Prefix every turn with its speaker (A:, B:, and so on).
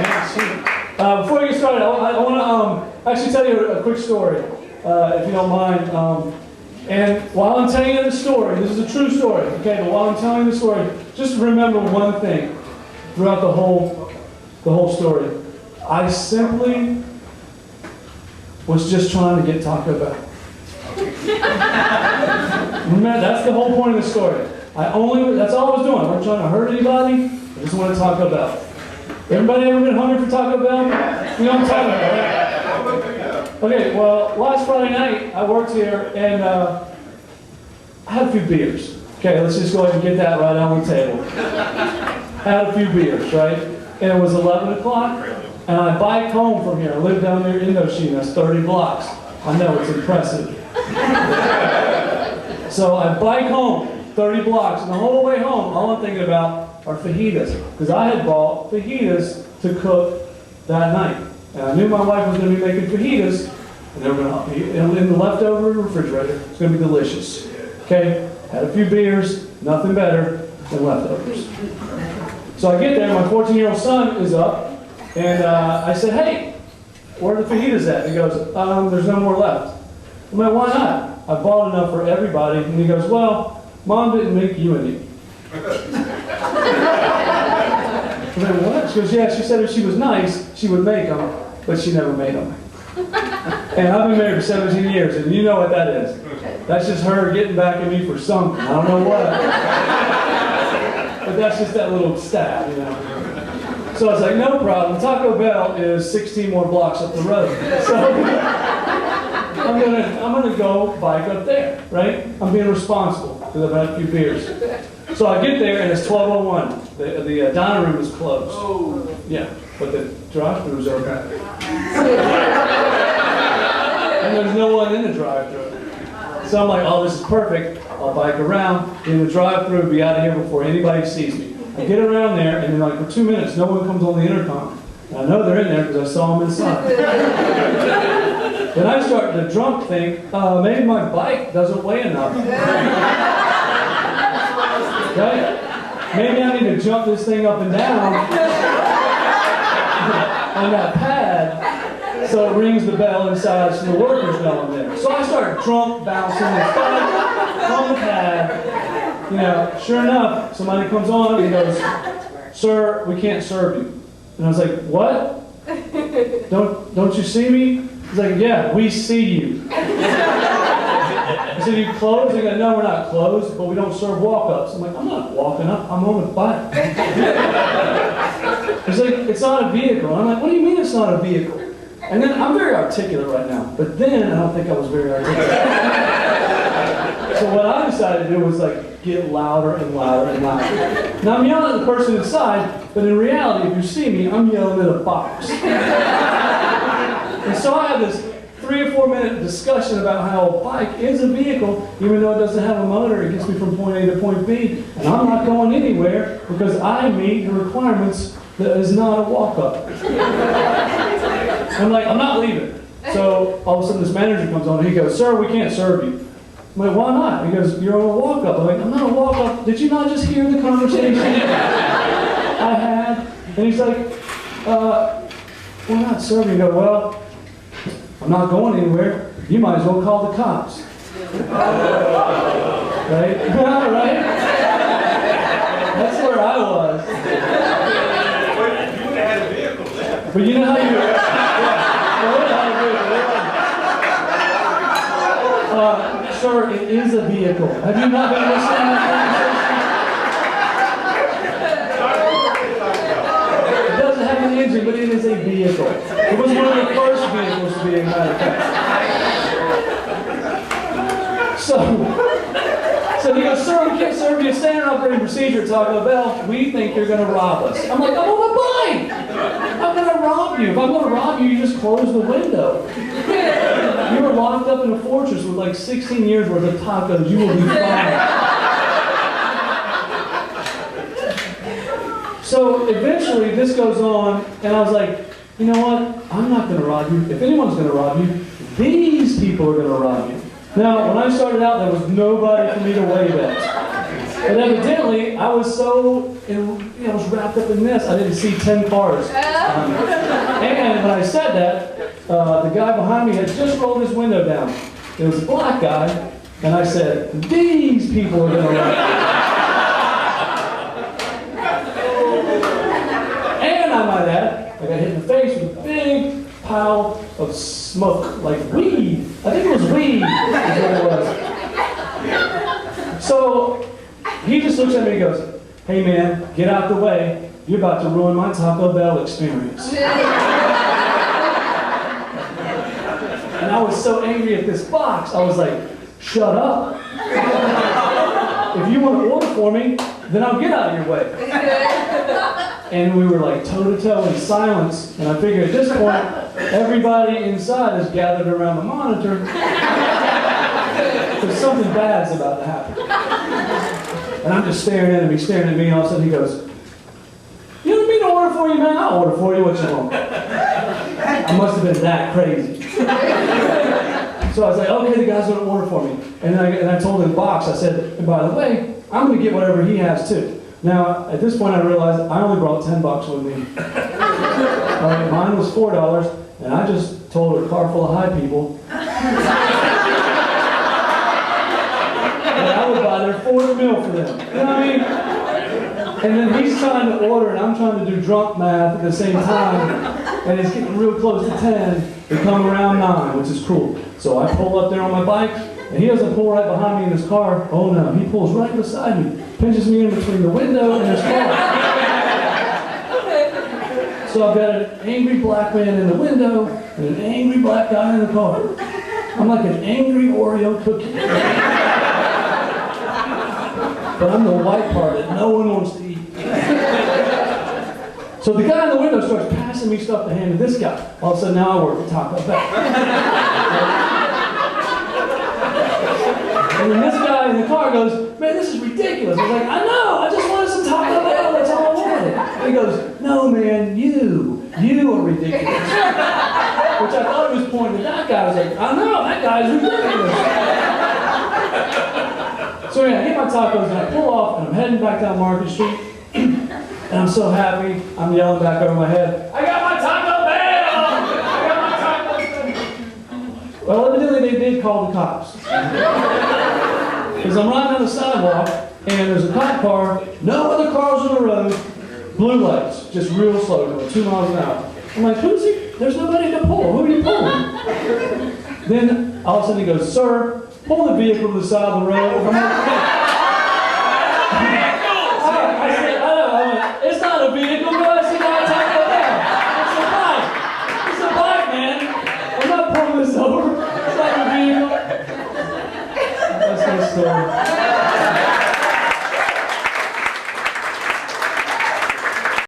A: Before we get started, I want to actually tell you a quick story, if you don't mind. And while I'm telling you the story, this is a true story, okay? But while I'm telling you the story, just remember one thing throughout the whole story. I simply was just trying to get Taco Bell. Remember, that's the whole point of the story. That's all I was doing. I wasn't trying to hurt anybody. I just wanted Taco Bell. Everybody ever been hungry for Taco Bell? You know what I'm talking about, right? Okay, well, last Friday night, I worked here, and I had a few beers. Okay, let's just go ahead and get that right on the table. I had a few beers, right? And it was 11 o'clock, and I bike home from here. I live down near Indochine. That's 30 blocks. I know, it's impressive. So I bike home 30 blocks, and the whole way home, all I'm thinking about are fajitas, because I had bought fajitas to cook that night. And I knew my wife was going to be making fajitas, and they were going to be in the leftover refrigerator. It's going to be delicious. Okay, had a few beers, nothing better than leftovers. So I get there, my 14-year-old son is up, and I said, "Hey, where are the fajitas at?" He goes, "There's no more left." I'm like, "Why not? I bought enough for everybody." And he goes, "Well, Mom didn't make you any." I was like, "What?" She goes, "Yeah, she said if she was nice, she would make them, but she never made them." And I've been married for 17 years, and you know what that is. That's just her getting back at me for something. I don't know what. But that's just that little stab, you know. So I was like, "No problem. Taco Bell is 16 more blocks up the road. So I'm gonna go bike up there, right? I'm being responsible because I've had a few beers." So I get there and it's 12:01. The dining room is closed. Oh. Yeah, but the drive-thru is open. And there's no one in the drive-thru. So I'm like, "Oh, this is perfect. I'll bike around in the drive-thru, be out of here before anybody sees me." I get around there, and then like for 2 minutes, no one comes on the intercom. And I know they're in there because I saw them inside. Then I start to drunk think, maybe my bike doesn't weigh enough. Right? Maybe I need to jump this thing up and down on that pad so it rings the bell inside so the workers know I'm there. So I start drunk bouncing this bike on the pad. You know, sure enough, somebody comes on and goes, "Sir, we can't serve you." And I was like, "What? Don't you see me?" He's like, "Yeah, we see you." I said, "You closed?" They go, "No, we're not closed, but we don't serve walk-ups." I'm like, "I'm not walking up, I'm on a bike." He's like, "It's not a vehicle." I'm like, "What do you mean it's not a vehicle?" And then, I'm very articulate right now, but then I don't think I was very articulate. So what I decided to do was like, get louder and louder and louder. Now I'm yelling at the person inside, but in reality, if you see me, I'm yelling at a box. And so I have this 3 or 4 minute discussion about how a bike is a vehicle, even though it doesn't have a motor. It gets me from point A to point B, and I'm not going anywhere because I meet the requirements that is not a walk-up. I'm like, "I'm not leaving." So all of a sudden this manager comes on and he goes, "Sir, we can't serve you." I'm like, "Why not?" He goes, "You're on a walk-up." I'm like, "I'm not a walk-up. Did you not just hear the conversation I had?" And he's like, "We're not serving." I go, "Well, I'm not going anywhere. You might as well call the cops." Right? Right? That's where I was.
B: You would have had a vehicle there.
A: But you know how you... Sir, it is a vehicle. Have you not been listening to that conversation? It doesn't have an engine, but it is a vehicle. It was one of the first vehicles to be in manufactured. So he goes, "Sir, we can't serve you a standard operating procedure at Taco Bell. We think you're going to rob us." I'm like, "I'm on a bike. I'm going to rob you. If I'm going to rob you, you just close the window. You were locked up in a fortress with like 16 years worth of tacos. You will be fine." So eventually this goes on, and I was like, "You know what? I'm not going to rob you. If anyone's going to rob you, these people are going to rob you." Now, when I started out, there was nobody for me to wave at. But evidently, I was so, I was wrapped up in this, I didn't see 10 cars. And when I said that, the guy behind me had just rolled his window down. It was a black guy, and I said, these people are going to wreck me. And I might add, I got hit in the face with a big pile of smoke, like weed. I think it was weed, is what it was. So he just looks at me and goes, hey man, get out the way. You're about to ruin my Taco Bell experience. And I was so angry at this box, I was like, shut up. If you want to order for me, then I'll get out of your way. And we were like toe-to-toe in silence. And I figured at this point, everybody inside is gathered around the monitor because something bad's about to happen. And I'm just staring at him, he's staring at me, and all of a sudden he goes, you want me to order for you, man? I'll order for you, what you want. I must have been that crazy. So I was like, okay, the guy's gonna order for me. And I told him the box, I said, and by the way, I'm gonna get whatever he has too. Now, at this point I realized I only brought $10 with me. All right, mine was $4, and I just told a car full of high people that I would buy their fourth meal for them. You know what I mean? And then he's trying to order, and I'm trying to do drunk math at the same time, and it's getting real close to 10. We come around 9, which is cool. So I pull up there on my bike, and he doesn't pull right behind me in his car. Oh no, he pulls right beside me, pinches me in between the window and his car. So I've got an angry black man in the window, and an angry black guy in the car. I'm like an angry Oreo cookie. But I'm the white part that no one wants to eat. So the guy in the window starts passing me stuff to hand to this guy. All of a sudden now I work at Taco Bell. And then this guy in the car goes, man, this is ridiculous. I was like, I know, I just wanted some Taco Bell, that's all I wanted. And he goes, no man, you are ridiculous. Which I thought he was pointing at that guy. I was like, I know, that guy's ridiculous. So yeah, I get my tacos and I pull off and I'm heading back down Market Street. And I'm so happy, I'm yelling back over my head, I got my Taco Bell! I got my Taco Bell! Well, evidently they did call the cops. Because I'm riding on the sidewalk, and there's a cop car, no other cars on the road, blue lights, just real slow, going 2 miles an hour. I'm like, who's he? There's nobody to pull. Who are you pulling? Then all of a sudden he goes, sir, pull the vehicle to the side of the road. I'm like, I said, I went, it's not a vehicle, guys. It's not a Taco Bell. It's a bike. It's a bike, man. I'm not pulling this over. It's not a vehicle. That's my story.